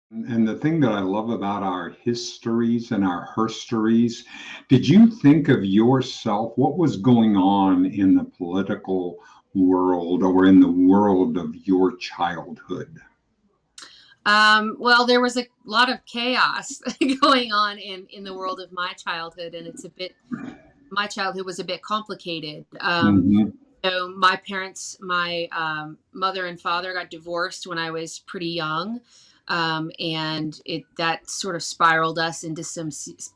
And the thing that I love about our histories and our herstories, did you think of yourself? What was going on in the political world or in the world of your childhood? Well, there was a lot of chaos going on in the world of my childhood, and my childhood was a bit complicated. Hmm. So my parents, my mother and father got divorced when I was pretty young. And that sort of spiraled us into some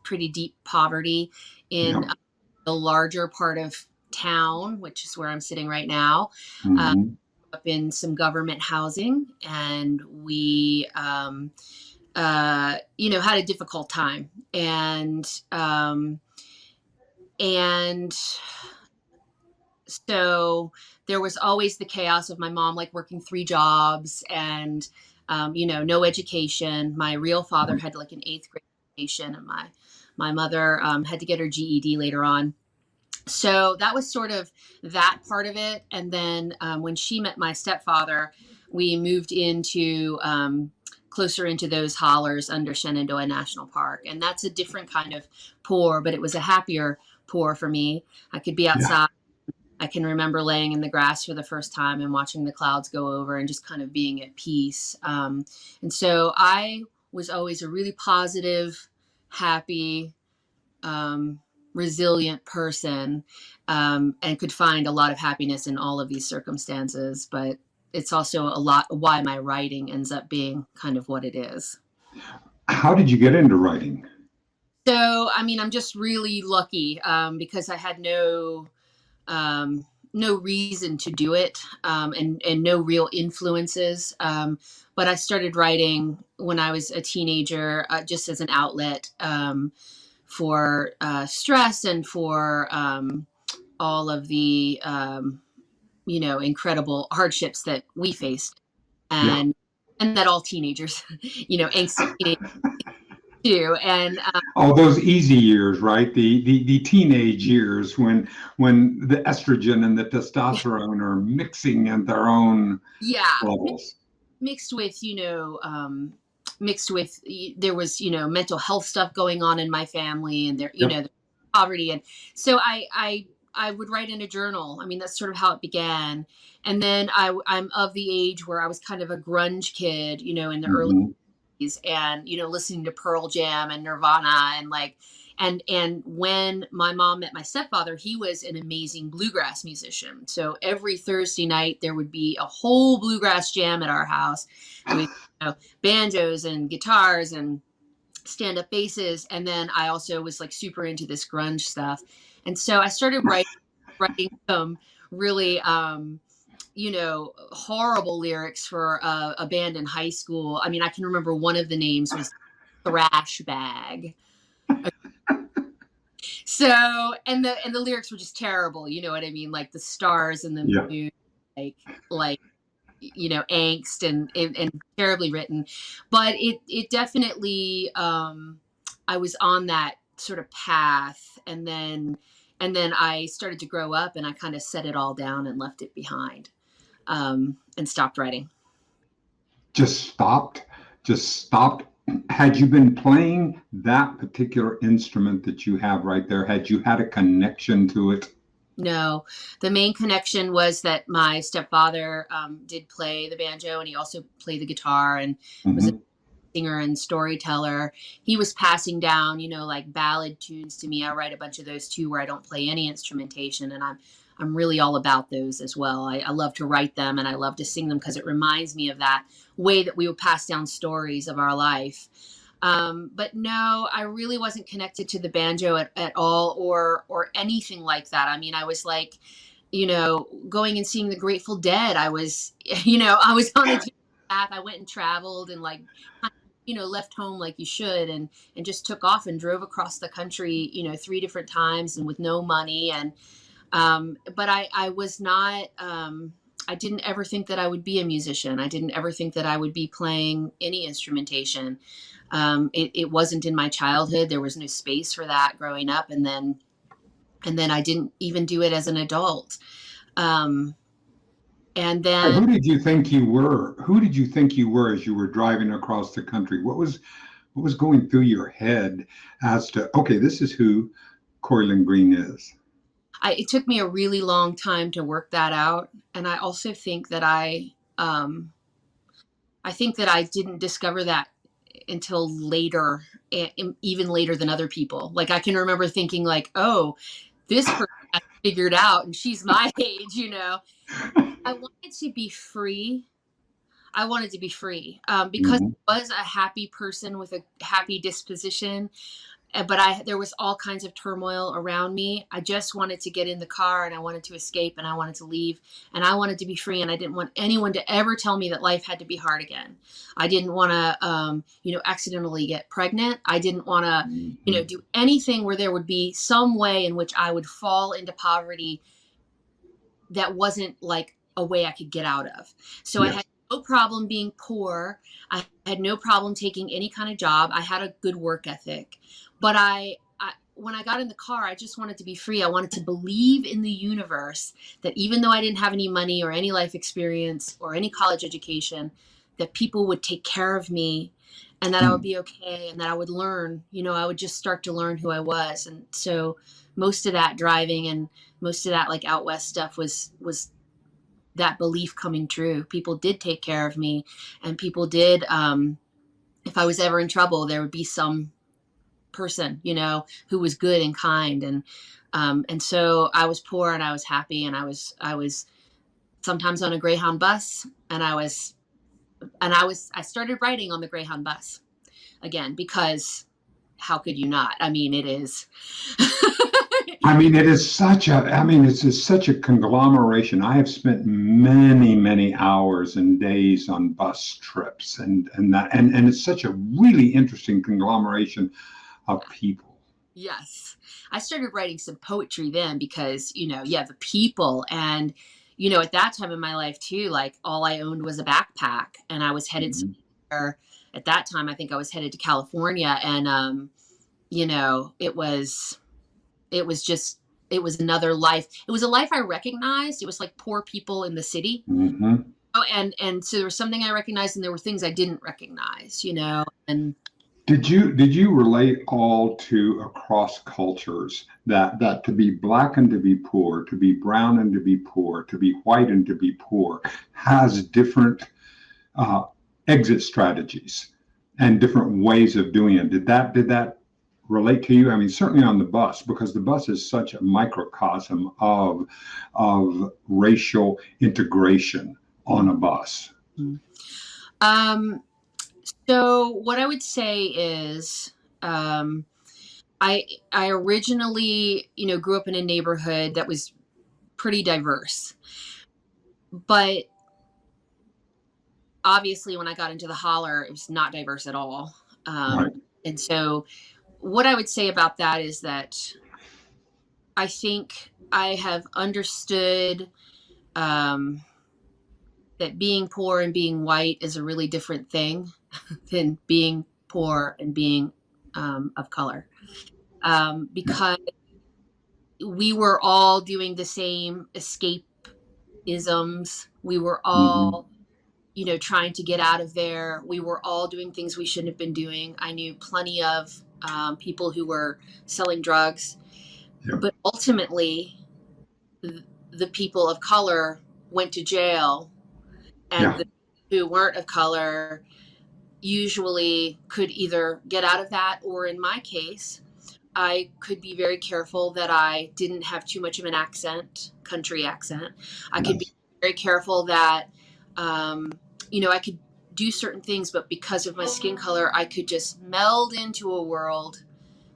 pretty deep poverty in Yep. the larger part of town, which is where I'm sitting right now. Uh, Hmm. Up in some government housing, and we, had a difficult time, and so there was always the chaos of my mom like working three jobs and no education. My real father had like an eighth grade education, and my mother had to get her GED later on. So that was sort of that part of it. And then when she met my stepfather, we moved into closer into those hollers under Shenandoah National Park, and that's a different kind of poor, but it was a happier poor for me. I could be Yeah. outside. I can remember laying in the grass for the first time and watching the clouds go over and just kind of being at peace. And so I was always a really positive, happy, um, resilient person, and could find a lot of happiness in all of these circumstances. But it's also a lot why my writing ends up being kind of what it is. How did you get into writing? So, I mean, I'm just really lucky because I had um, no reason to do it, and no real influences. But I started writing when I was a teenager, just as an outlet for stress and for all of the incredible hardships that we faced, Yeah. and that all teenagers, angsty teenagers do. And Oh, those easy years, right? The teenage years when the estrogen and the testosterone are mixing at their own yeah, levels. mixed with there was mental health stuff going on in my family, and Yep. the poverty. And so I would write in a journal. I mean, that's sort of how it began. And then I'm of the age where I was kind of a grunge kid, in the early Hmm. and listening to Pearl Jam and Nirvana, and like and when my mom met my stepfather, he was an amazing bluegrass musician. So every Thursday night there would be a whole bluegrass jam at our house with banjos and guitars and stand-up basses. And then I also was like super into this grunge stuff, and so I started writing some really horrible lyrics for a band in high school. I mean, I can remember one of the names was Thrash Bag. So, and the lyrics were just terrible. You know what I mean? Like the stars and the Yeah. moon, like angst and terribly written. But it definitely I was on that sort of path, and then I started to grow up, and I kind of set it all down and left it behind, and stopped writing. Just stopped. Just stopped. Had you been playing that particular instrument that you have right there? Had you had a connection to it? No, the main connection was that my stepfather did play the banjo, and he also played the guitar and was a Hmm. singer and storyteller. He was passing down, like ballad tunes to me. I write a bunch of those too, where I don't play any instrumentation, and I'm really all about those as well. I love to write them, and I love to sing them because it reminds me of that way that we would pass down stories of our life. But no, I really wasn't connected to the banjo at all, or anything like that. I mean, I was like, going and seeing the Grateful Dead. I was, I was on a different path. I went and traveled and like, left home like you should, and just took off and drove across the country, three different times, and with no money. And but I was not. I didn't ever think that I would be a musician. I didn't ever think that I would be playing any instrumentation. It wasn't in my childhood. There was no space for that growing up, and then I didn't even do it as an adult. Um, And Who then did you think you were? Who did you think you were as you were driving across the country? What was going through your head as to, okay, this is who Corrie Lynn Green is? it took me a really long time to work that out. And I also think that I think that I didn't discover that until later, even later than other people. Like I can remember thinking like, oh, this person has it figured out and she's my age, you know. I wanted to be free. I wanted to be free because Mhm. I was a happy person with a happy disposition. But there was all kinds of turmoil around me. I just wanted to get in the car and I wanted to escape and I wanted to leave and I wanted to be free and I didn't want anyone to ever tell me that life had to be hard again. I didn't want to, accidentally get pregnant. I didn't want to, Mhm. do anything where there would be some way in which I would fall into poverty that wasn't like a way I could get out of. So I Yes. had no problem being poor. I had no problem taking any kind of job. I had a good work ethic. But when I got in the car, I just wanted to be free. I wanted to believe in the universe that even though I didn't have any money or any life experience or any college education, that people would take care of me and that I would Mm. be okay and that I would learn, I would just start to learn who I was. And so most of that driving and most of that like out west stuff was that belief coming true. People did take care of me and people did if I was ever in trouble there would be some person who was good and kind. And so I was poor and I was happy and I was sometimes on a Greyhound bus and I started writing on the Greyhound bus again because how could you not? I mean, it is. I mean, it is such a, I mean, it's just such a conglomeration. I have spent many, many hours and days on bus trips and it's such a really interesting conglomeration of people. Yes. I started writing some poetry then because, the people and, at that time in my life too, like all I owned was a backpack and I was headed Mhm. somewhere. At that time, I think I was headed to California and, it was just, it was another life. It was a life I recognized. It was like poor people in the city. Mhm. Oh, and so there was something I recognized and there were things I didn't recognize, and Did you relate all to across cultures that to be black and to be poor, to be brown and to be poor, to be white and to be poor has different uh, exit strategies and different ways of doing it? Did that relate to you? I mean, certainly on the bus, because the bus is such a microcosm of racial integration on a bus. um so what I would say is um I originally, grew up in a neighborhood that was pretty diverse. But obviously when I got into the holler, it was not diverse at all. Right. And so what I would say about that is that I think I have understood um, that being poor and being white is a really different thing than being poor and being of color. Because we were all doing the same escapisms. We were Hmm. all, trying to get out of there. We were all doing things we shouldn't have been doing. I knew plenty of people who were selling drugs, Yep. but ultimately, the people of color went to jail, and Yeah. the who weren't of color usually could either get out of that, or in my case, I could be very careful that I didn't have too much of an accent, country accent. I could be Yes. very careful that, um, I could do certain things, but because of my skin color, I could just meld into a world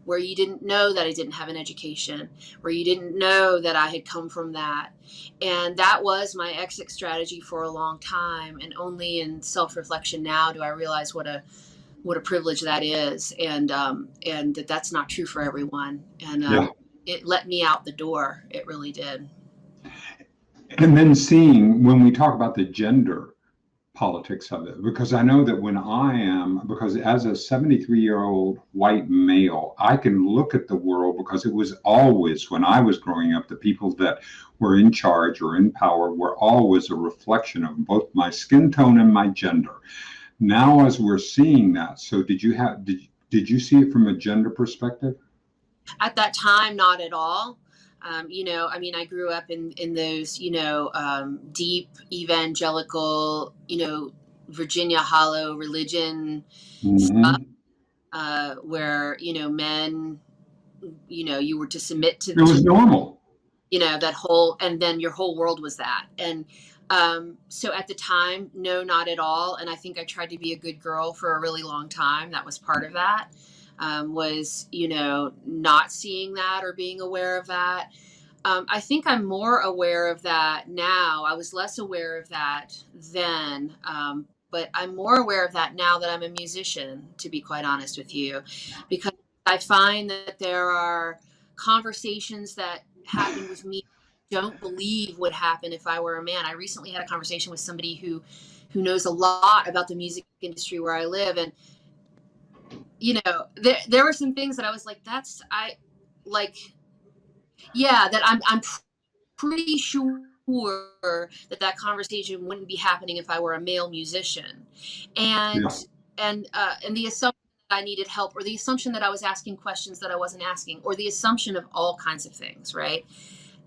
where you didn't know that I didn't have an education, where you didn't know that I had come from that. And that was my exit strategy for a long time. And only in self-reflection now do I realize what a privilege that is, and that's not true for everyone. And Yeah. it let me out the door. It really did. And then seeing when we talk about the gender politics of it, because I know that because as a 73-year-old white male, I can look at the world, because it was always, when I was growing up, the people that were in charge or in power were always a reflection of both my skin tone and my gender. Now, as we're seeing that, so did you see it from a gender perspective? At that time, not at all. I mean, I grew up in those, deep evangelical, Virginia Hollow religion stuff, Hmm. where, men, you were to submit It was normal. that whole, and then your whole world was that. And so at the time, no, not at all. And I think I tried to be a good girl for a really long time. That was part of that. Was, not seeing that or being aware of that. I think I'm more aware of that now. I was less aware of that then. But I'm more aware of that now that I'm a musician, to be quite honest with you, because I find that there are conversations that happen with me don't believe would happen if I were a man. I recently had a conversation with somebody who knows a lot about the music industry where I live, and there were some things that I was like, that's I like, yeah, that I'm pretty sure that conversation wouldn't be happening if I were a male musician, and Yeah. and the assumption that I needed help, or the assumption that I was asking questions that I wasn't asking, or the assumption of all kinds of things, right?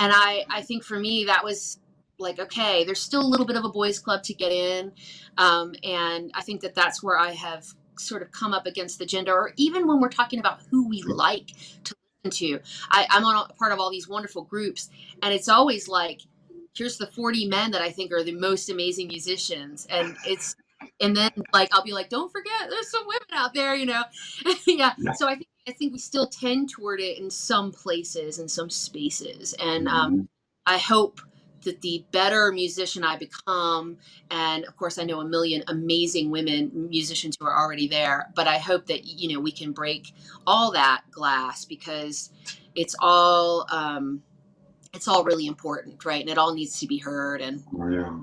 And I think for me that was like, okay, there's still a little bit of a boys club to get in, and I think that that's where I have sort of come up against the gender, or even when we're talking about who we like to listen to. I'm on a part of all these wonderful groups, and it's always like, here's the 40 men that I think are the most amazing musicians, and then like I'll be like, don't forget, there's some women out there, yeah. Yeah. So I think we still tend toward it in some places and some spaces, and Mhm. I hope that the better musician I become, and of course I know a million amazing women musicians who are already there, but I hope that we can break all that glass, because it's all it's all really important, right? And it all needs to be heard. And Oh, yeah.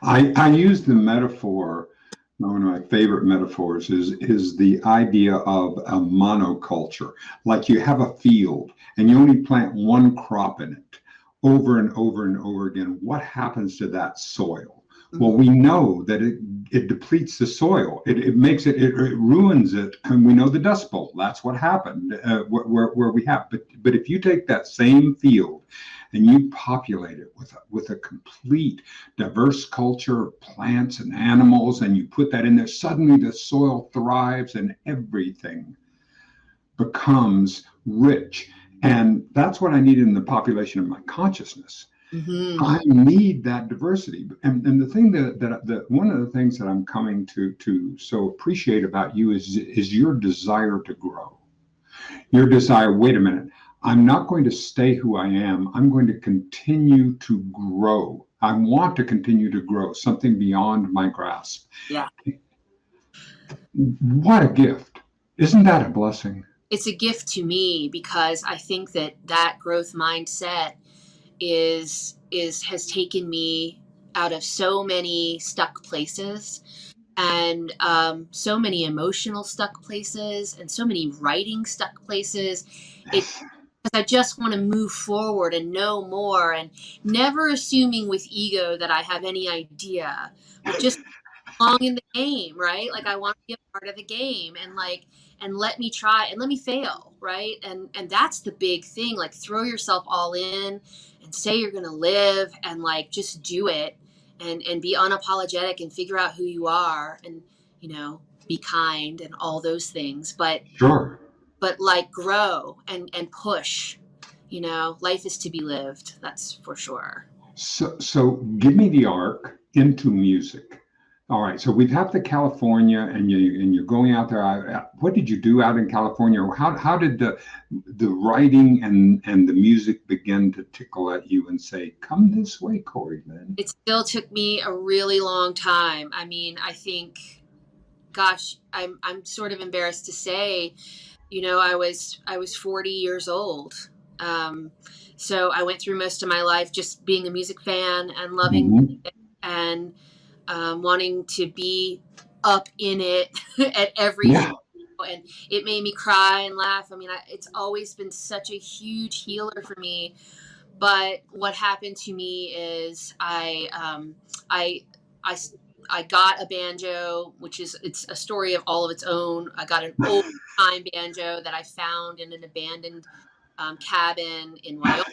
I use the metaphor, one of my favorite metaphors is the idea of a monoculture. Like you have a field and you only plant one crop in it over and over and over again. What happens to that soil? Well, Mhm. we know that it depletes the soil. It makes it ruins it, and we know the Dust Bowl. That's what happened where we have. But if you take that same field and you populate it with a complete diverse culture of plants and animals, and you put that in there, suddenly the soil thrives and everything becomes rich. And that's what I need in the population of my consciousness. Mhm. I need that diversity. And the thing that one of the things that I'm coming to so appreciate about you is your desire to grow. Your desire, wait a minute, I'm not going to stay who I am. I'm going to continue to grow. I want to continue to grow, something beyond my grasp. Yeah. What a gift. Isn't that a blessing? It's a gift to me, because I think that growth mindset is has taken me out of so many stuck places, and so many emotional stuck places, and so many writing stuck places. It Yes. Because I just want to move forward and know more, and never assuming with ego that I have any idea, but just long in the game, right? Like I want to be a part of the game, and let me try and let me fail, right? And that's the big thing. Like throw yourself all in and say you're gonna live, and like just do it, and be unapologetic and figure out who you are, and be kind and all those things. Sure. But like grow and push. Life is to be lived. That's for sure. So give me the arc into music. All right. So we have to California, and you're going out there. What did you do out in California? How did the writing and the music begin to tickle at you and say, "Come this way, Corrie Lynn"? It still took me a really long time. I mean, I think, gosh, I'm sort of embarrassed to say, I was 40 years old. Um, so I went through most of my life just being a music fan and loving Hmm. music, and wanting to be up in it at every show. Yeah. And it made me cry and laugh. I mean, it's always been such a huge healer for me. But what happened to me is I, I, I got a banjo, which is, it's a story of all of its own. I got an old time banjo that I found in an abandoned cabin in Wyoming.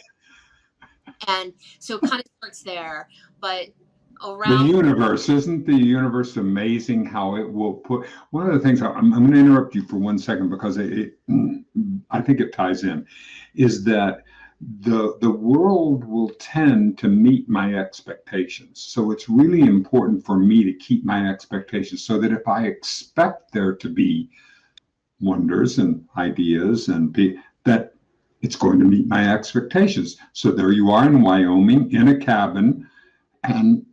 And so it kind of starts there, but The around, universe, isn't the universe amazing how it will put, one of the things, I'm going to interrupt you for 1 second because I think it ties in, is that the world will tend to meet my expectations. So it's really important for me to keep my expectations so that if I expect there to be wonders and ideas that it's going to meet my expectations. So there you are in Wyoming in a cabin, and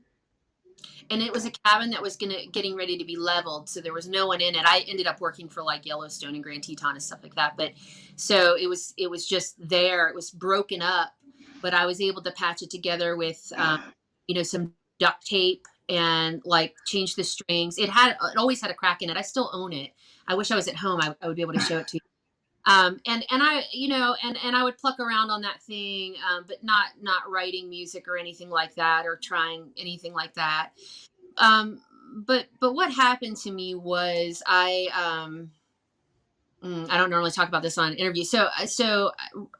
it was a cabin that was getting ready to be leveled, so there was no one in it. I ended up working for like Yellowstone and Grand Teton and stuff like that, but so it was just there. It was broken up, but I was able to patch it together with some duct tape and like change the strings. It always had a crack in it. I still own it. I wish I was at home. I would be able to show it to you. And I, and I would pluck around on that thing, but not writing music or anything like that, or trying anything like that. Um, but what happened to me was I don't normally talk about this on interviews. So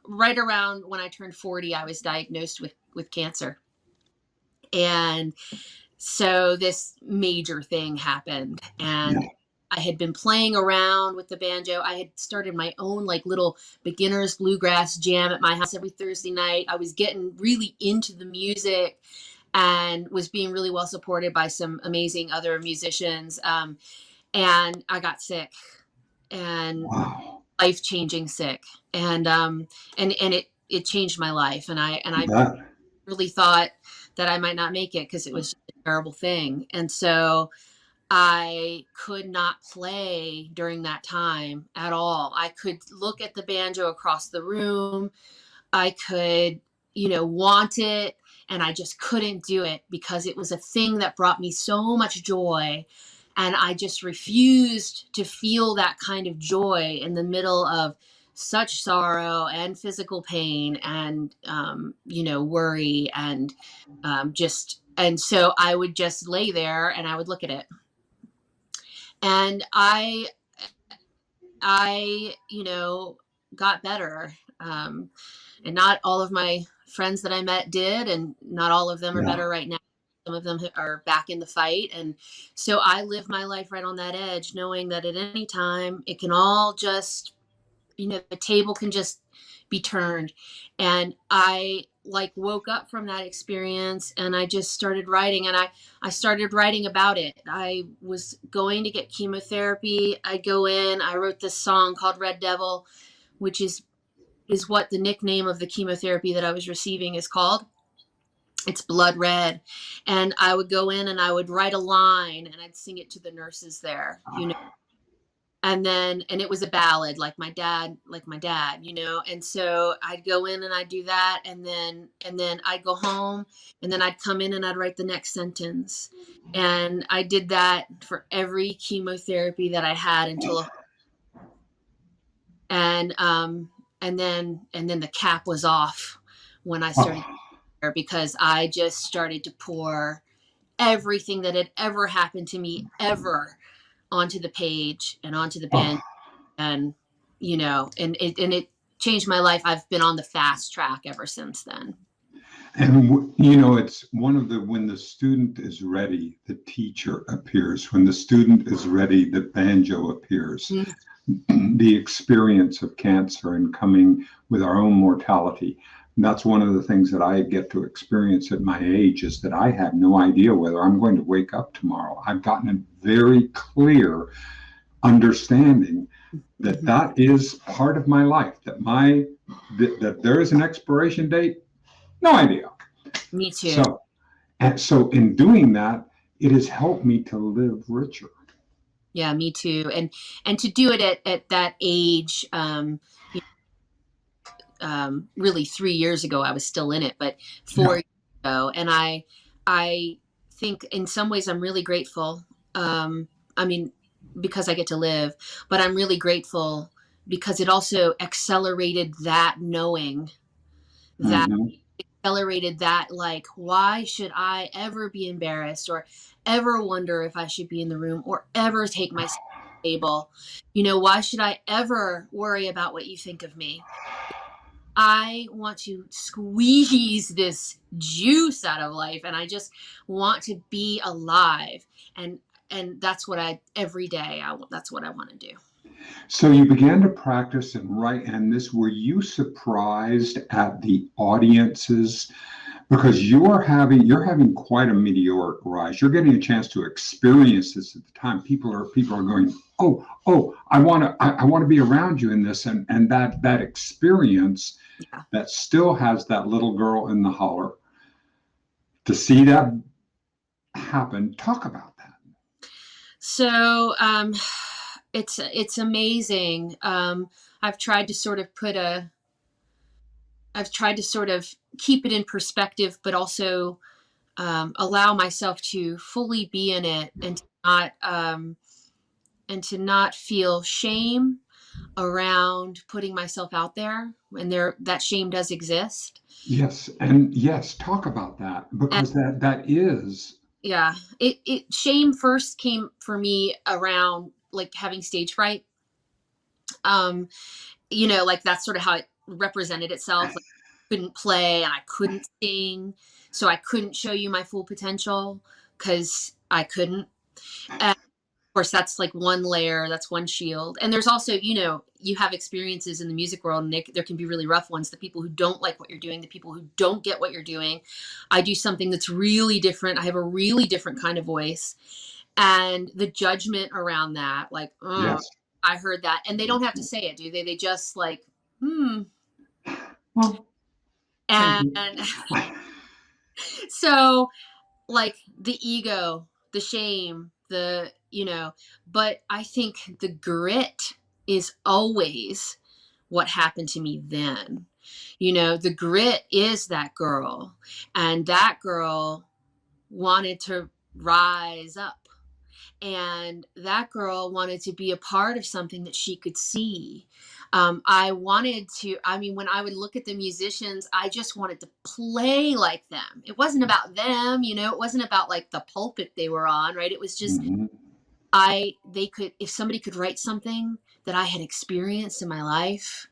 right around when I turned 40, I was diagnosed with cancer. And so this major thing happened, and yeah, I had been playing around with the banjo. I had started my own like little beginners bluegrass jam at my house every Thursday night. I was getting really into the music and was being really well supported by some amazing other musicians. And I got sick, and wow, life-changing sick. And it changed my life. And I that, really thought that I might not make it because it was just a terrible thing. And so I could not play during that time at all. I could look at the banjo across the room. I could, want it, and I just couldn't do it because it was a thing that brought me so much joy. And I just refused to feel that kind of joy in the middle of such sorrow and physical pain and, worry and and so I would just lay there and I would look at it. And I got better. And not all of my friends that I met did, and not all of them are yeah. better right now. Some of them are back in the fight. And so I live my life right on that edge, knowing that at any time it can all just, the table can just be turned. And I like woke up from that experience and I just started writing, and I started writing about it. I was going to get chemotherapy. I go in, I wrote this song called Red Devil, which is what the nickname of the chemotherapy that I was receiving is called. It's blood red. And I would go in and I would write a line and I'd sing it to the nurses there, and it was a ballad like my dad. And so I'd go in and I'd do that, and then I'd go home, and then I'd come in and I'd write the next sentence. And I did that for every chemotherapy that I had until and then the cap was off when I started Oh, there, because I just started to pour everything that had ever happened to me ever onto the page and onto the oh. band. And and it changed my life. I've been on the fast track ever since then. And it's one of when the student is ready, the teacher appears. When the student is ready, the banjo appears. Mm. The experience of cancer and coming with our own mortality. And that's one of the things that I get to experience at my age, is that I have no idea whether I'm going to wake up tomorrow. I've gotten a very clear understanding that Mhm. that is part of my life, that there is an expiration date. No idea. Me too. So, and so in doing that, it has helped me to live richer. Yeah, me too. And to do it at that age, really 3 years ago, I was still in it, but 4 years ago. And I think in some ways I'm really grateful. I mean, because I get to live, but I'm really grateful because it also accelerated that knowing, that Hmm. accelerated that, like, why should I ever be embarrassed or ever wonder if I should be in the room or ever take my seat at the table? Why should I ever worry about what you think of me? I want to squeeze this juice out of life, and I just want to be alive. And that's what every day, that's what I want to do. So you began to practice and write, and this, were you surprised at the audiences? Because you're having quite a meteoric rise. You're getting a chance to experience this at the time. People are going, oh, I want to be around you in this, and that experience Yeah. that still has that little girl in the holler, to see that happen. Talk about that. So it's amazing. I've tried to sort of put a I've tried to sort of keep it in perspective, but also allow myself to fully be in it, and to not feel shame around putting myself out there, and that shame does exist. Yes, and yes, talk about that, And because that is. yeah, it shame first came for me around like having stage fright. um like that's sort of how it represented itself. Like, I couldn't play and I couldn't sing, so I couldn't show you my full potential because I couldn't. And of course, that's like one layer, that's one shield. And there's also, you have experiences in the music world, and there can be really rough ones. The people who don't like what you're doing, the people who don't get what you're doing. I do something that's really different. I have a really different kind of voice, and the judgment around that, like, oh, Yes. I heard that, and they don't have to say it, do they? They just like, hmm. Well, thank And you. so, like, the ego, the shame, but I think the grit is always what happened to me then. The grit is that girl, and that girl wanted to rise up. And that girl wanted to be a part of something that she could see. When I would look at the musicians, I just wanted to play like them. It wasn't about them, it wasn't about like the pulpit they were on, right? It was just, Mhm. if somebody could write something that I had experienced in my life,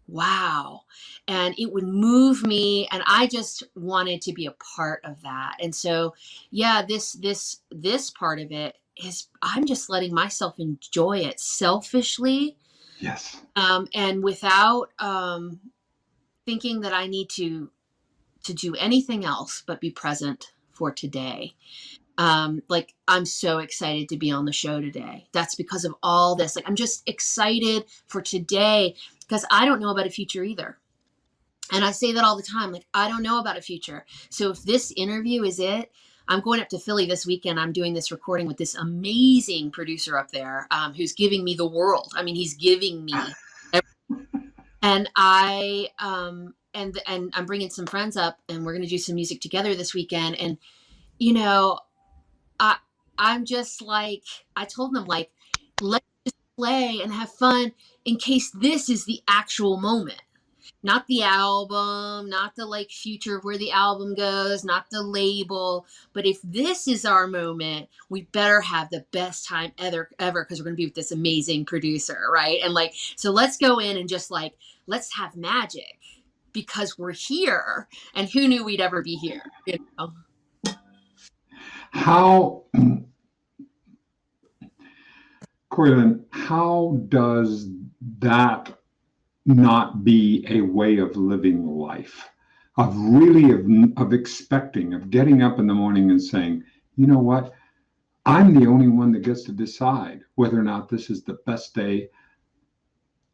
wow. And it would move me, and I just wanted to be a part of that. And so, yeah, this part of it is, I'm just letting myself enjoy it selfishly, Yes. and without thinking that I need to do anything else but be present for today. Like, I'm so excited to be on the show today. That's because of all this. Like, I'm just excited for today because I don't know about a future either. And I say that all the time. Like, I don't know about a future. So if this interview is it, I'm going up to Philly this weekend. I'm doing this recording with this amazing producer up there, who's giving me the world. I mean, he's giving me and and I'm bringing some friends up, and we're going to do some music together this weekend. And you know, I I'm just like, I told them, like, let's just play and have fun in case this is the actual moment. Not the album, not the like future of where the album goes, not the label. But if this is our moment, we better have the best time ever, because we're gonna be with this amazing producer, right? And like, so let's go in and just like, let's have magic because we're here. And who knew we'd ever be here, you know? How, Corrie Lynn, how does that not be a way of living life, of really of expecting, of getting up in the morning and saying, you know what, I'm the only one that gets to decide whether or not this is the best day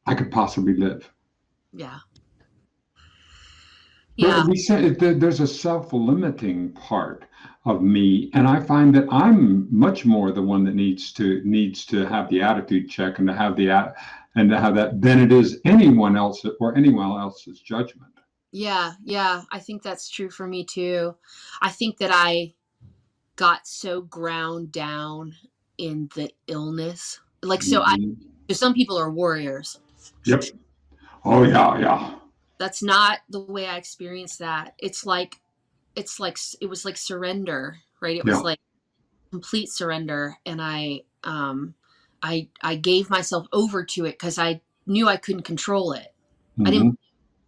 I could possibly live. Yeah. But Yeah. we said there's a self-limiting part of me, and I find that I'm much more the one that needs to have the attitude check, and to have and to have that, than it is anyone else or anyone else's judgment. Yeah. Yeah. I think that's true for me too. I think that I got so ground down in the illness. Like, so Hmm. some people are warriors. Yep. Oh yeah, yeah. That's not the way I experienced that. It was like surrender, right? It was Yeah. like complete surrender. And I gave myself over to it because I knew I couldn't control it. I didn't,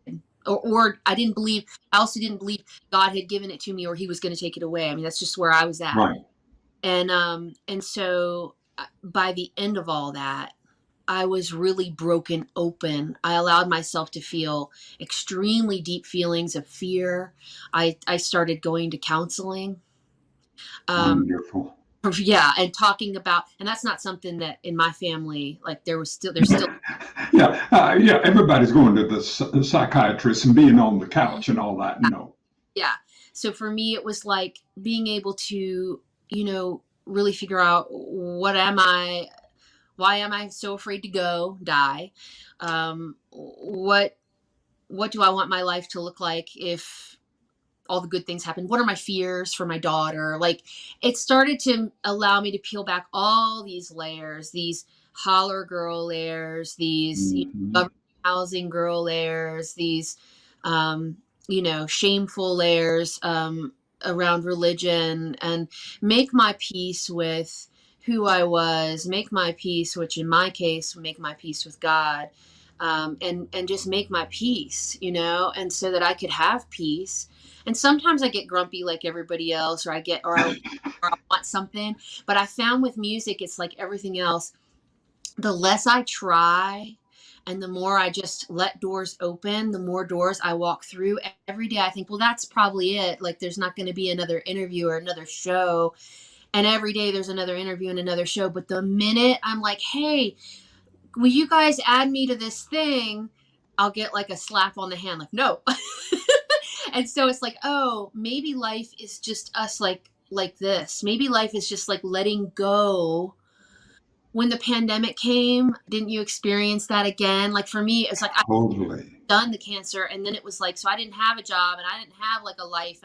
Hmm. or I didn't believe, I also didn't believe God had given it to me or he was going to take it away. I mean, that's just where I was at. Right. And so by the end of all that, I was really broken open. I allowed myself to feel extremely deep feelings of fear. I started going to counseling. Um, Wonderful. yeah, and talking about, and that's not something that in my family, like there's still, Yeah, yeah. Everybody's going to the psychiatrist and being on the couch and all that. No. yeah. So for me, it was like being able to, really figure out what am I, why am I so afraid to go die? What do I want my life to look like if all the good things happen? What are my fears for my daughter? Like, it started to allow me to peel back all these layers, these holler girl layers, these Hmm. government housing girl layers, these um, shameful layers around religion, and make my peace with who I was, make my peace, which in my case, make my peace with God. And just make my peace, and so that I could have peace. And sometimes I get grumpy like everybody else, or I want something. But I found with music, it's like everything else. The less I try and the more I just let doors open, the more doors I walk through. Every day I think, well, that's probably it. Like, there's not going to be another interview or another show. And every day there's another interview and another show. But the minute I'm like, hey, will you guys add me to this thing? I'll get like a slap on the hand, like, no. And so it's like, oh, maybe life is just us, like this. Maybe life is just like letting go. When the pandemic came, didn't you experience that again? Like, for me, it's like I Totally. done the cancer, and then it was like, so I didn't have a job and I didn't have like a life,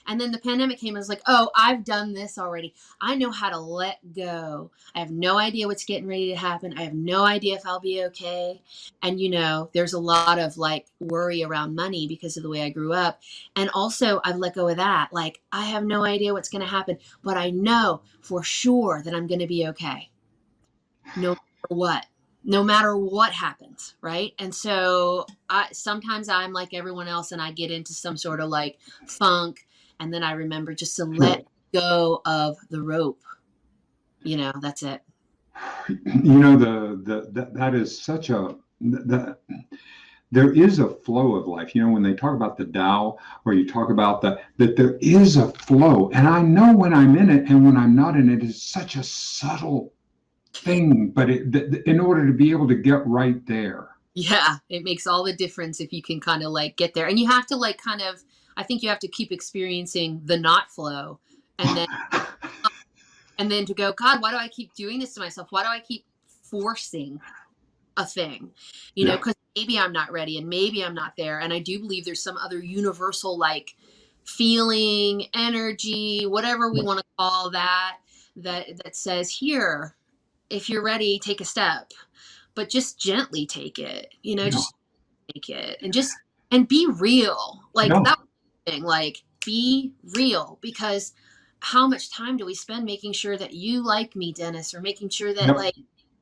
and then the pandemic came and it was like, oh, I've done this already. I know how to let go. I have no idea what's getting ready to happen. I have no idea if I'll be okay. And there's a lot of like worry around money because of the way I grew up. And also I've let go of that. Like, I have no idea what's going to happen, but I know for sure that I'm going to be okay, no matter what, no matter what happens, right? And so I sometimes I'm like everyone else and I get into some sort of like funk, and then I remember just to let Sure. go of the rope. That's it. That is such a that there is a flow of life. When they talk about the Tao, or you talk about that there is a flow, and I know when I'm in it and when I'm not in it is such a subtle thing, but in order to be able to get right there. Yeah, it makes all the difference if you can kind of like get there. And you have to like kind of, I think you have to keep experiencing the not flow, and then to go, God, why do I keep doing this to myself? Why do I keep forcing a thing, Yeah. because maybe I'm not ready and maybe I'm not there. And I do believe there's some other universal, like, feeling, energy, whatever we want to call that, that says, here, if you're ready, take a step, but just gently take it, Yeah. just take it, and be real. Like, Yeah. that thing, like, be real, because how much time do we spend making sure that you like me, Dennis, or making sure that Yep. like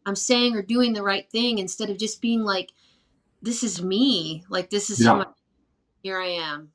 I'm saying or doing the right thing, instead of just being like, this is me. Like, this is who I, Yeah. here I am.